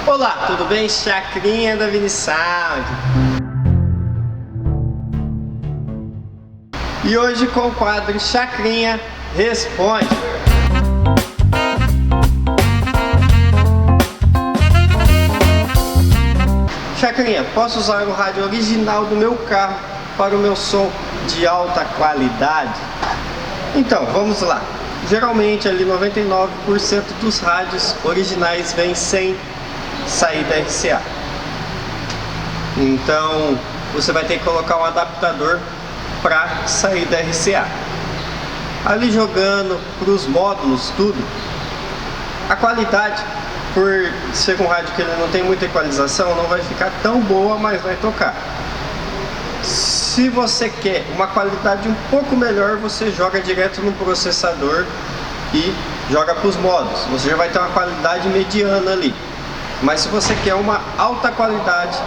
Olá, tudo bem? Chacrinha da Vinisound. E hoje com o quadro Chacrinha Responde. Chacrinha, posso usar o rádio original do meu carro para o meu som de alta qualidade? Então, vamos lá. Geralmente ali 99% dos rádios originais vêm sem saída RCA. Então você vai ter que colocar um adaptador para saída RCA. Ali jogando para os módulos tudo, a qualidade, por ser um rádio que ele não tem muita equalização, não vai ficar tão boa, mas vai tocar. Se você quer uma qualidade um pouco melhor, você joga direto no processador e joga para os modos. Você já vai ter uma qualidade mediana ali. Mas se você quer uma alta qualidade,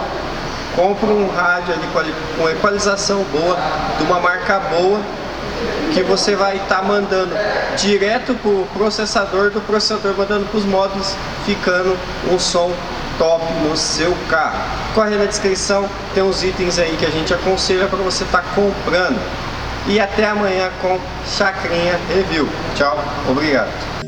compra um rádio ali com equalização boa, de uma marca boa, que você vai estar mandando direto para o processador, do processador mandando para os módulos, ficando um som top no seu carro. Corre na descrição, tem uns itens aí que a gente aconselha para você estar comprando. E até amanhã com Chacrinha Review. Tchau, obrigado.